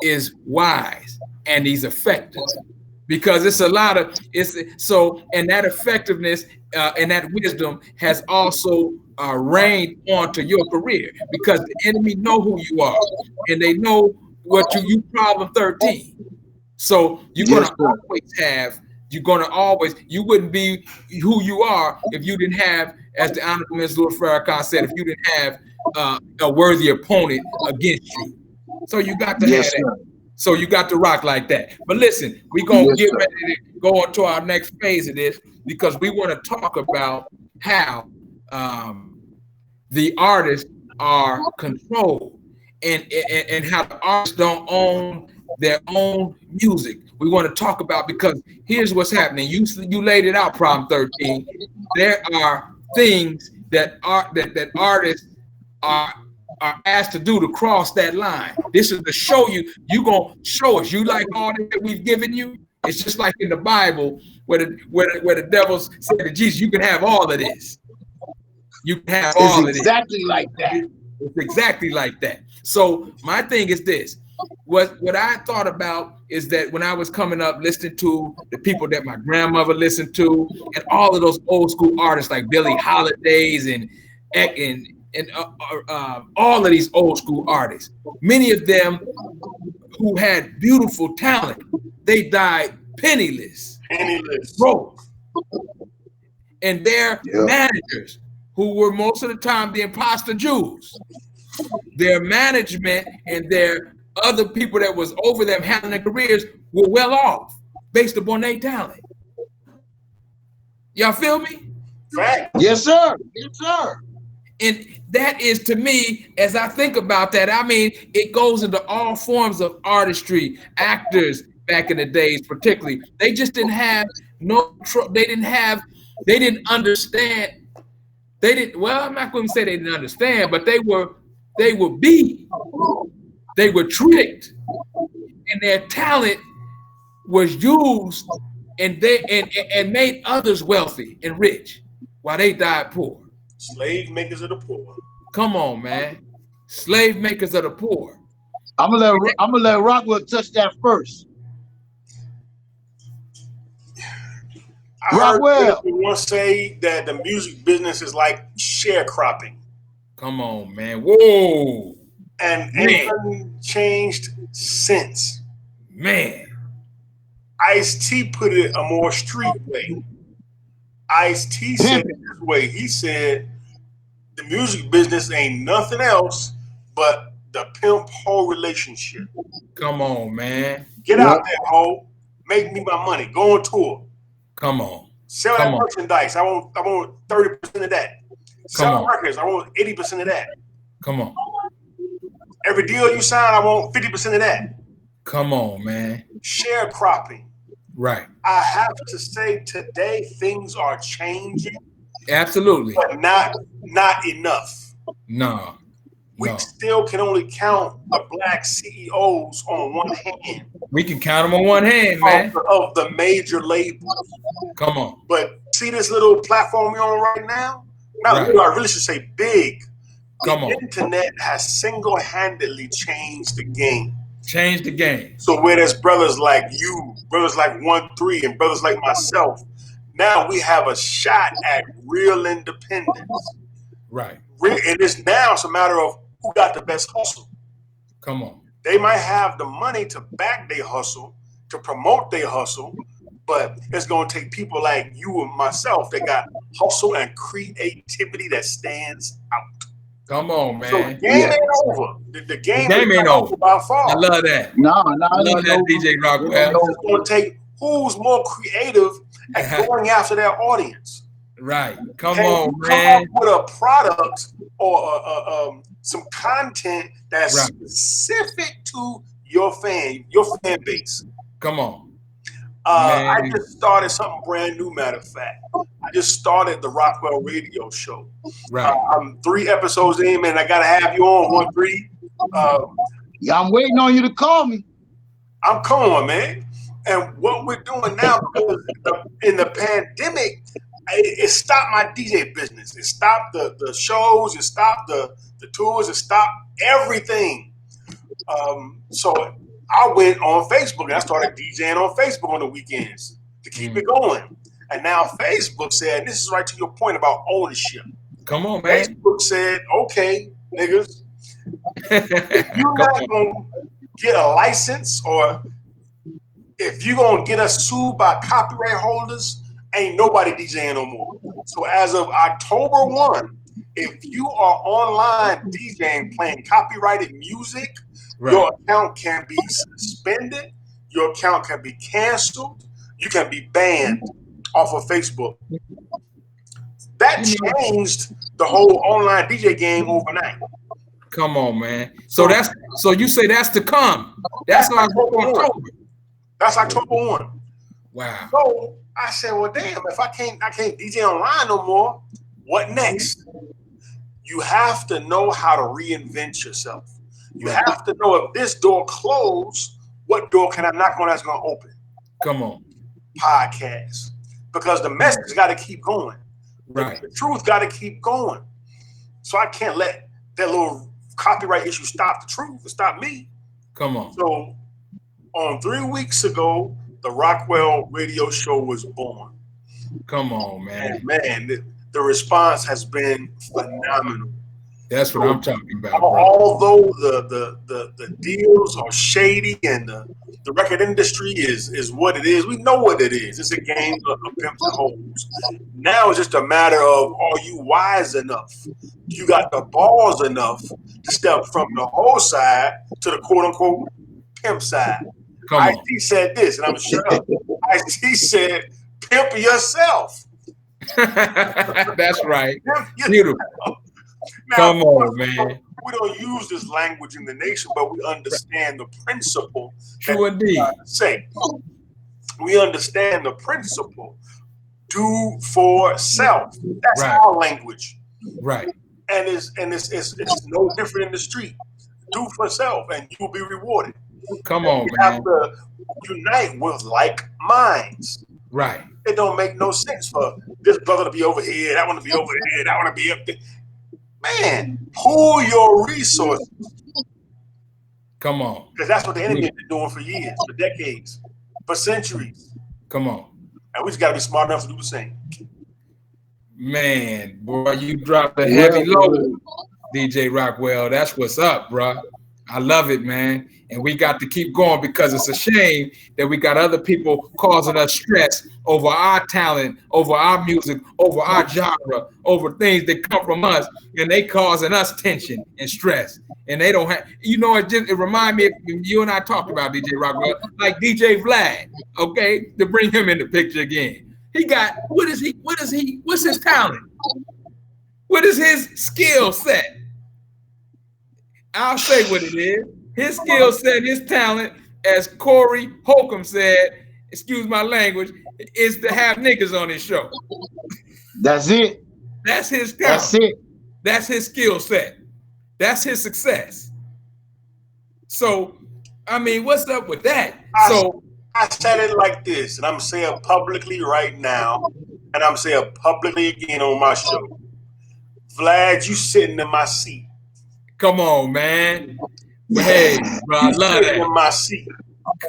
is wise and he's effective, because it's a lot of and that effectiveness and that wisdom has also reigned onto your career, because the enemy know who you are and they know what you Problem 13. So you wouldn't be who you are if you didn't have, as the Honorable Mr. Louis Farrakhan said, if you didn't have a worthy opponent against you. So you got to have that. So you got to rock like that. But listen, we're going to get ready to go on to our next phase of this, because we want to talk about how the artists are controlled and how the artists don't own their own music. We want to talk about, because here's what's happening. You laid it out, Problem 13. There are things that artists are asked to do to cross that line. This is to show you. You gonna show us. You like all that we've given you? It's just like in the Bible where the devil said to Jesus, "You can have all of this. You can have all of this." Exactly like that. It's exactly like that. So my thing is this. What I thought about is that when I was coming up, listening to the people that my grandmother listened to, and all of those old school artists like Billie Holidays and all of these old school artists, many of them who had beautiful talent, they died penniless, broke, and their managers, who were most of the time the imposter Jews, their management and their other people that was over them having their careers were well off based upon their talent. Y'all feel me? Right. Yes, sir. Yes, sir. And that is, to me, as I think about that, I mean, it goes into all forms of artistry. Actors back in the days, particularly, they just didn't have they didn't understand. Well, I'm not going to say they didn't understand, but they were beat. They were tricked, and their talent was used and made others wealthy and rich. while they died poor. Slave makers of the poor. Come on, man. Slave makers of the poor. I'm gonna let Rockwell touch that first. I heard Rockwell. once say that the music business is like sharecropping. Come on, man. Whoa. And anything changed since. Man. Ice-T put it a more street way. Ice-T said it this way. He said the music business ain't nothing else but the pimp-hoe relationship. Come on, man. Get out there, hoe. Make me my money. Go on tour. Come on. Sell that merchandise. I want 30% of that. Sell records. I want 80% of that. Come on. Every deal you sign, I want 50% of that. Come on, man. Sharecropping. Right. I have to say today things are changing. Absolutely. But not enough. No. We still can only count the black CEOs on one hand. We can count them on one hand, man. Of the major labels. Come on. But see this little platform we're on right now? Not little, I really should say big. The internet has single-handedly changed the game. Changed the game. So where there's brothers like you, brothers like 1-3, and brothers like myself, now we have a shot at real independence. Right. And it's a matter of who got the best hustle. Come on. They might have the money to back their hustle, to promote their hustle, but it's going to take people like you and myself that got hustle and creativity that stands out. Come on, man. So the game ain't over. The game ain't over by far. I love that. No, I love that, DJ Rockwell. It's going to take who's more creative at going after their audience. Right. Come on, man. Come up with a product or some content that's specific to your fan base. Come on. I just started something brand new, matter of fact. I just started the Rockwell radio show. Right. I'm 3 episodes in, man. I got to have you on 1-3. Yeah, I'm waiting on you to call me. I'm coming, man. And what we're doing now, in the pandemic, it stopped my DJ business. It stopped the shows. It stopped the tours. It stopped everything. So I went on Facebook and I started DJing on Facebook on the weekends to keep it going. And now Facebook said, and this is right to your point about ownership. Come on, man. Facebook said, okay, niggas, if you're not going to get a license or if you're going to get us sued by copyright holders, ain't nobody DJing no more. So as of October 1, if you are online DJing, playing copyrighted music, your account can be suspended. Your account can be canceled. You can be banned off of Facebook. That changed the whole online DJ game overnight. Come on, man. So you say that's to come. That's October 1. That's October 1. Wow. So I said, well, damn, if I can't DJ online no more, what next? You have to know how to reinvent yourself. You have to know if this door closed, what door can I knock on that's going to open? Come on. Podcast. Because the message got to keep going. Right. The truth got to keep going. So I can't let that little copyright issue stop the truth and stop me. Come on. So on 3 weeks ago, the Rockwell radio show was born. Come on, man. And man, the response has been phenomenal. That's what I'm talking about. Although the deals are shady and the record industry is what it is, we know what it is. It's a game of pimps and hoes. Now it's just a matter of, are you wise enough? You got the balls enough to step from the whole side to the quote unquote pimp side. IT said this, and I'm shut up. IT said, pimp yourself. That's right. Beautiful. Now, come on, man. We don't use this language in the nation, but we understand the principle. True indeed. We understand the principle. Do for self. That's our language. Right. And it's no different in the street. Do for self, and you'll be rewarded. Come on, you man. have to unite with like minds. Right. It don't make no sense for this brother to be over here, that one to be over here, that one to be up there. Man, pool your resources. Come on. Because that's what the enemy has been doing for years, for decades, for centuries. Come on. And we just got to be smart enough to do the same. Man, boy, you dropped a heavy load, DJ Rockwell. That's what's up, bro. I love it, man. And we got to keep going because it's a shame that we got other people causing us stress over our talent, over our music, over our genre, over things that come from us, and they causing us tension and stress. And they don't have, it remind me of you and I talked about DJ Rockwell, like DJ Vlad, okay, to bring him in the picture again. He got, what's his talent? What is his skill set? I'll say what it is. His skill set, his talent, as Corey Holcomb said, excuse my language, is to have niggas on his show. That's it. That's his talent. That's it. That's his skill set. That's his success. So, I mean, what's up with that? I said it like this, and I'm saying it publicly right now, and I'm saying it publicly again on my show. Vlad, you sitting in my seat. Come on, man. Hey, bro, I love that. In my seat.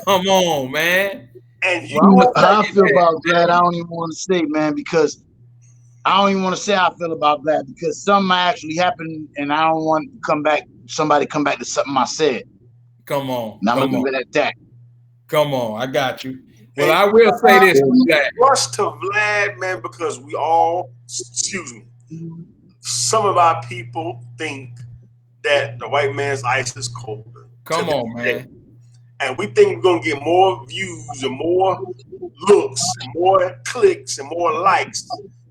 Come on, man. And how I feel about that, I don't even want to say, man, because I don't even want to say how I feel about that because something actually happened, and I don't want somebody come back to something I said. Come on. And I'm gonna leave it at that. Come on, I got you. Well, I will say this, Vlad. Rush to Vlad, man, because some of our people think that the white man's ice is colder. Come on, man. And we think we're going to get more views and more looks, and more clicks and more likes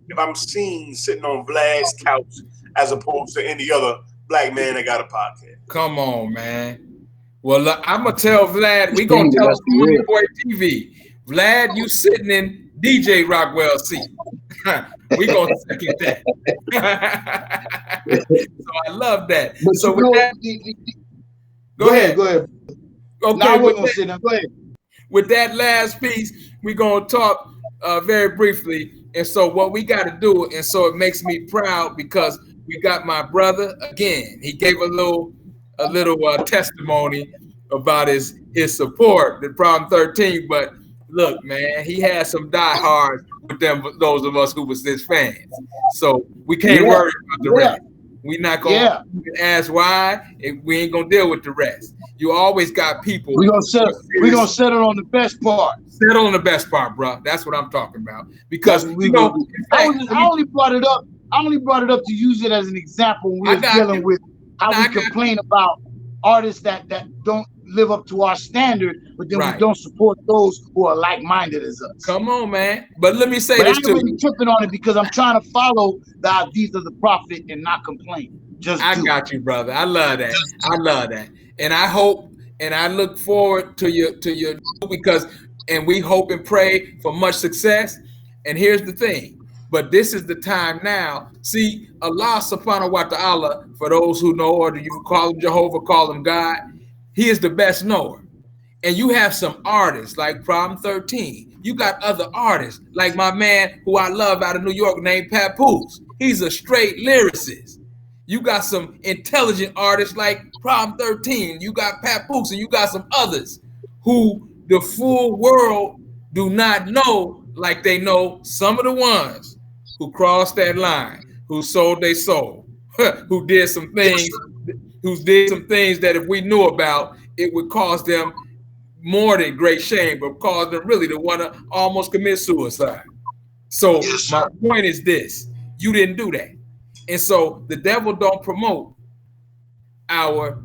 if I'm seen sitting on Vlad's couch as opposed to any other black man that got a podcast. Come on, man. Well, look, I'm going to tell Vlad, we're going to tell Money Boy TV, Vlad, you sitting in DJ Rockwell's seat. We're going to second that. So I love that. But so with that, go ahead. Go ahead. Okay, no, I wasn't going to sit down. Go ahead. With that last piece, we're going to talk very briefly. And so what we got to do, and so it makes me proud because we got my brother again. He gave a little testimony about his support, the Problem 13. But look, man, he had some diehards with them, those of us who was his fans. So we can't worry about the rest. We're not going to ask why, and we ain't going to deal with the rest. You always got people. We're going to settle on the best part. Settle on the best part, bro. That's what I'm talking about. Because, I only brought it up. I only brought it up to use it as an example when we were dealing with how we complain about artists that don't live up to our standard, but then we don't support those who are like-minded as us. Come on, man. But let me say this too. I'm really tripping on it because I'm trying to follow the ideas of the prophet and not complain. I got you, brother. I love that. I love that. And I hope and I look forward to your and we hope and pray for much success. And here's the thing. But this is the time now. See, Allah subhanahu wa ta'ala, for those who know, or you call him Jehovah, call him God, he is the best knower. And you have some artists like Problem 13. You got other artists like my man who I love out of New York named Papoose. He's a straight lyricist. You got some intelligent artists like Problem 13. You got Papoose and you got some others who the full world do not know like they know some of the ones who crossed that line, who sold their soul, who did some things that if we knew about, it would cause them more than great shame, but cause them really to want to almost commit suicide. So my point is this: you didn't do that, and so the devil don't promote our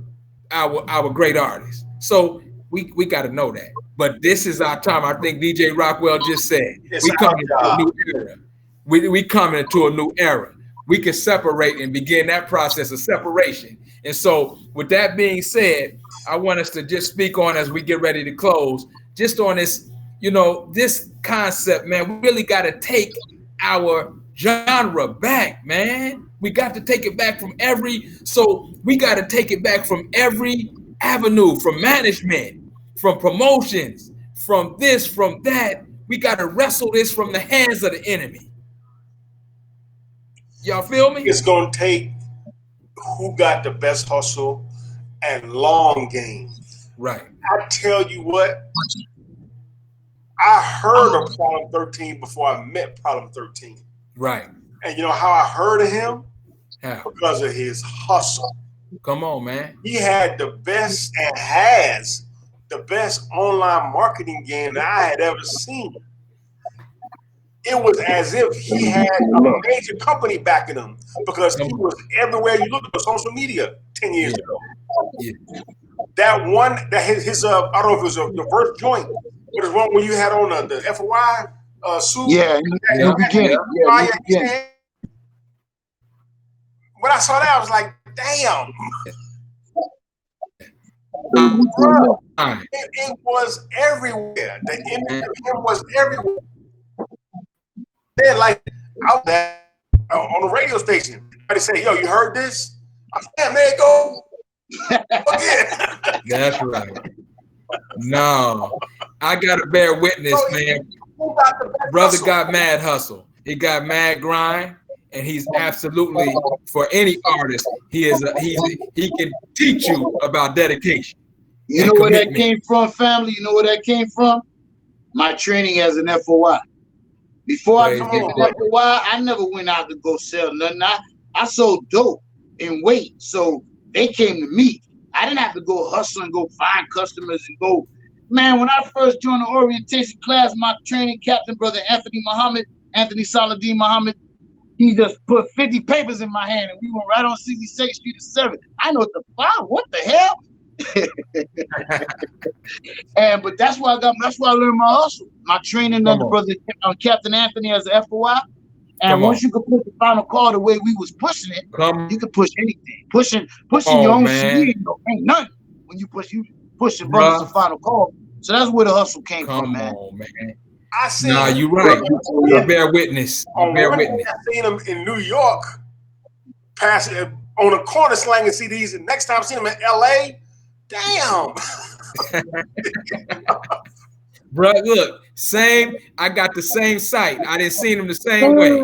great artists. So we got to know that. But this is our time. I think DJ Rockwell just said we coming into a new era. We coming into a new era. We can separate and begin that process of separation. And so with that being said, I want us to just speak on, as we get ready to close, just on this, this concept, man. We really got to take our genre back, man. We got to take it back from every avenue, from management, from promotions, from this, from that. We got to wrestle this from the hands of the enemy. Y'all feel me? It's gonna take who got the best hustle and long game. Right. I tell you what, I heard of Problem 13 before I met Problem 13. Right. And you know how I heard of him? How? Because of his hustle. Come on, man. He had the best and has the best online marketing game that I had ever seen. It was as if he had a major company backing him because he was everywhere you looked at social media 10 years ago. Yeah. That one, that his I don't know if it was the first joint, but it's one where you had on the FOI suit. Yeah, in the beginning. Yeah. When I saw that, I was like, damn. It was everywhere. The image of him was everywhere. They're like out there on the radio station. Somebody say, yo, you heard this? I'm saying, there you go. That's right. No, I gotta bear witness, man. Brother got mad hustle. He got mad grind, and he's absolutely, for any artist, he can teach you about dedication. You know where that came from, family? You know where that came from? My training as an FOI. Before I became an FOI, I never went out to go sell nothing. I sold dope and weight. So they came to me. I didn't have to go hustle and go find customers and go. Man, when I first joined the orientation class, my training captain, brother Anthony Saladin Muhammad, he just put 50 papers in my hand and we went right on 66th Street to 7th. I know what the hell? But that's why I learned my hustle. My training under brother Captain Anthony as an FOI. And once you could put the final call the way we was pushing it, you could push anything. Pushing your own CD ain't nothing when you push your brothers the final call. So that's where the hustle came from, man. I seen you're right. I bear witness. I seen him in New York, passing on a corner slanging CDs, and next time I seen him in LA, damn. Bro, look, I got the same sight. I didn't see him the same way.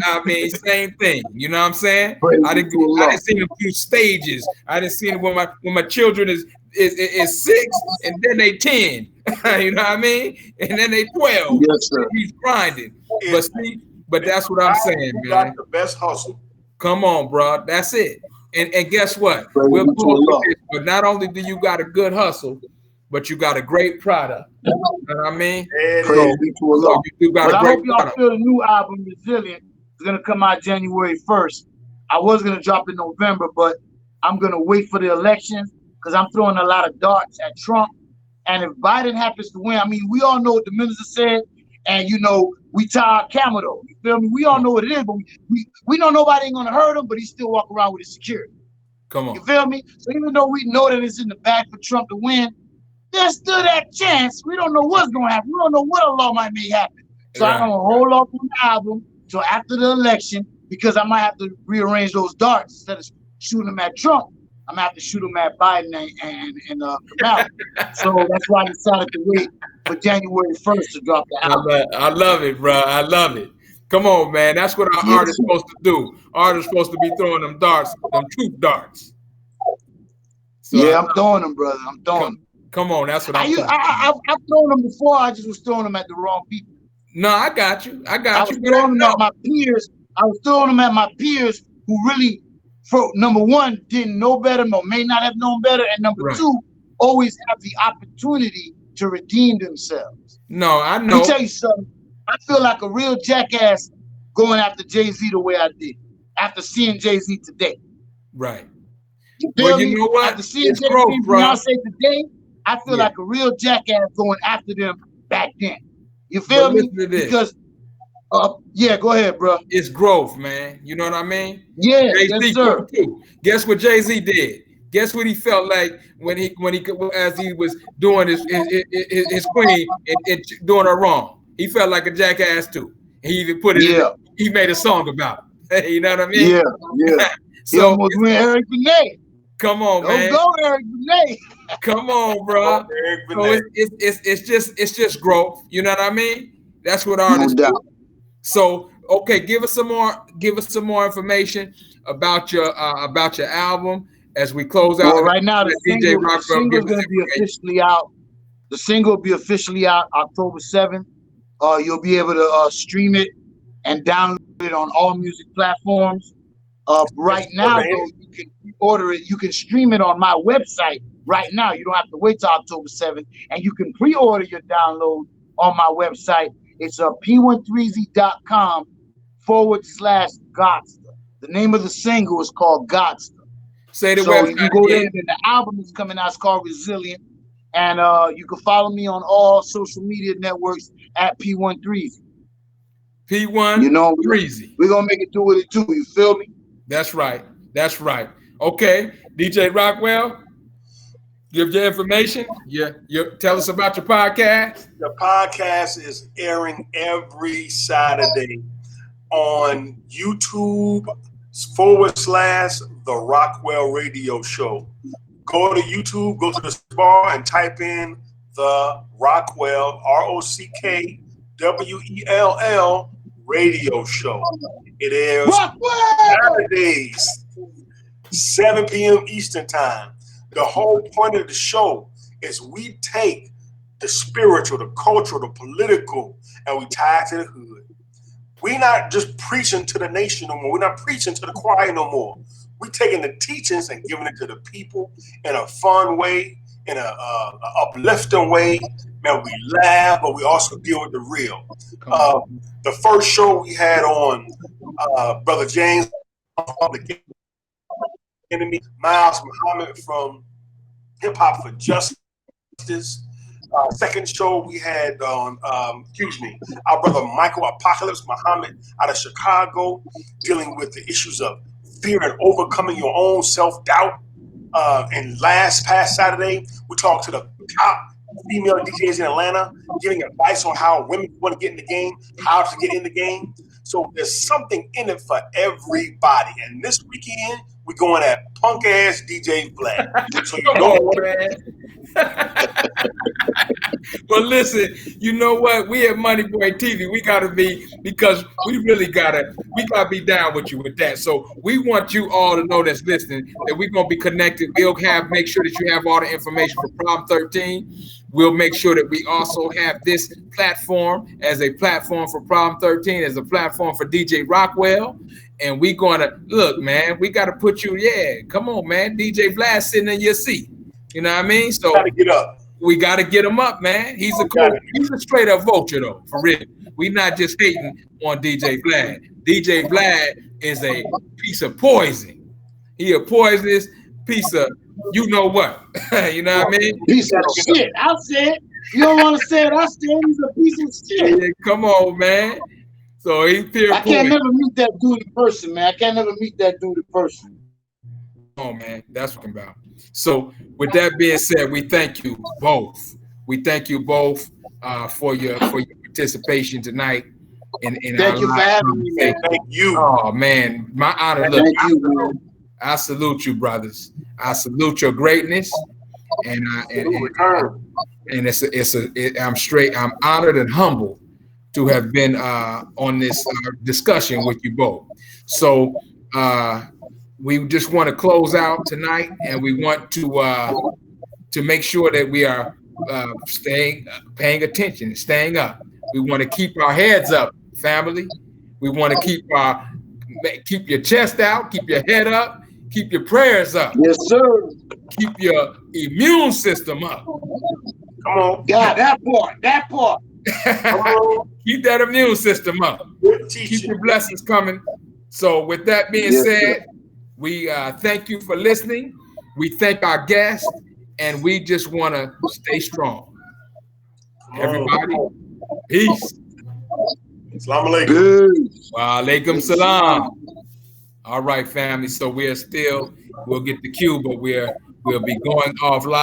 I mean, same thing. You know what I'm saying? I didn't see him through stages. I didn't see him when my children is 6 and then they 10. You know what I mean? And then they 12. Yes, sir. He's grinding. But that's what I'm saying, man. Got the best hustle. Come on, bro. That's it. And guess what? We'll close with this, but not only do you got a good hustle, but you got a great product. You know what I mean? You got a great product. I hope y'all feel the new album, Resilient, is going to come out January 1st. I was going to drop in November, but I'm going to wait for the elections because I'm throwing a lot of darts at Trump. And if Biden happens to win, I mean, we all know what the minister said, and, you know, we tie our camel, though. You feel me? We all know what it is, but we know nobody ain't going to hurt him, but he still walk around with his security. Come on. You feel me? So even though we know that it's in the bag for Trump to win, there's still that chance. We don't know what's going to happen. We don't know what Allah might make happen. So I'm going to hold off on the album till after the election because I might have to rearrange those darts instead of shooting them at Trump. I'm going to have to shoot them at Biden and Kamala. So that's why I decided to wait for January 1st to drop the album. I love it, bro. I love it. Come on, man. That's what our artists supposed to do. Artists supposed to be throwing them darts, them truth darts. So I'm throwing them, brother. I'm throwing them. Come on, that's what I've thrown them before. I just was throwing them at the wrong people. No, I got you. I was throwing them at my peers. I was throwing them at my peers who really, number one, didn't know better, or may not have known better, and number two, always have the opportunity to redeem themselves. No, I know. Let me tell you something. I feel like a real jackass going after Jay-Z the way I did after seeing Jay-Z today. Right. You feel me? You know what? After seeing Jay-Z and Beyonce today, I feel like a real jackass going after them back then. You feel me? Because, go ahead, bro. It's growth, man. You know what I mean? Yeah, yes, sir. Guess what Jay-Z did? Guess what he felt like when he as he was doing his queen and doing her wrong. He felt like a jackass too. He even put it. He made a song about it. You know what I mean? Yeah. So he almost went Eric Benet. Come on, man. Go, Eric Benet. Come on, bro. So it's just growth. You know what I mean? That's what artists do. So okay, give us some more information about your album as we close out. Well, right now the single is going to be officially out. The single will be officially out October 7th. You'll be able to stream it and download it on all music platforms. Right now, though, you can order it. You can stream it on my website right now. You don't have to wait till October 7th. And you can pre-order your download on my website. It's p13z.com/Godster. The name of the single is called Godster. Say the website. You go there, and the album is coming out. It's called Resilient. And you can follow me on all social media networks at P13Z. P13Z. You know, we're going to make it do with it too. You feel me? That's right. That's right. Okay. DJ Rockwell, give your information. Tell us about your podcast. The podcast is airing every Saturday on YouTube /The Rockwell Radio Show. Go to YouTube, go to the bar and type in The Rockwell, ROCKWELL Radio Show. It airs Saturdays, 7 p.m. Eastern Time. The whole point of the show is we take the spiritual, the cultural, the political, and we tie it to the hood. We're not just preaching to the nation no more. We're not preaching to the choir no more. We're taking the teachings and giving it to the people in a fun way, in a uplifting way. Man, we laugh, but we also deal with the real. The first show we had on Brother James from the Enemy, Miles Muhammad from Hip Hop for Justice. Second show we had on, our brother Michael Apocalypse Muhammad out of Chicago, dealing with the issues of fear and overcoming your own self-doubt. And past Saturday, we talked to the top female DJs in Atlanta, giving advice on how women want to get in the game, how to get in the game. So there's something in it for everybody. And this weekend, we're going at punk ass DJ Vlad. So you know, man. But listen, you know what? We at Money Boy TV, we gotta be, because we gotta be down with you with that. So we want you all to know that's listening that we're gonna be connected. We'll make sure that you have all the information for Problem 13. We'll make sure that we also have this platform as a platform for Problem 13, as a platform for DJ Rockwell. And we're gonna look, man, we gotta put you, come on, man. DJ Vlad sitting in your seat. You know what I mean? So gotta get up. We gotta get him up, man. He's a straight up vulture though, for real. We not just hating on DJ Vlad. DJ Vlad is a piece of poison. He a poisonous piece of you know what. You know what I mean? Piece of shit. I'll say it. You don't want to say it, I'll say it. He's a piece of shit. Yeah, come on, man. So he's pure I can't never meet that dude in person, man. I can't never meet that dude in person. Oh man, that's what I'm about. So with that being said, we thank you both. We thank you both for your participation tonight. Thank you for having me, man. Thank you. Oh man, my honor. Look, I salute you, brothers. I salute your greatness, and I'm honored and humbled to have been on this discussion with you both. So we just want to close out tonight, and we want to make sure that we are paying attention, staying up. We want to keep our heads up, family. We want to keep your chest out, keep your head up, keep your prayers up. Yes, sir. Keep your immune system up. Come on. Yeah, that part. Come on. Keep that immune system up. Keep your blessings coming. So with that being said, we thank you for listening. We thank our guests, and we just want to stay strong. Everybody, peace. Assalamu alaikum. Wa alaikum salam. All right, family. So we'll get the cue, but we'll be going off live.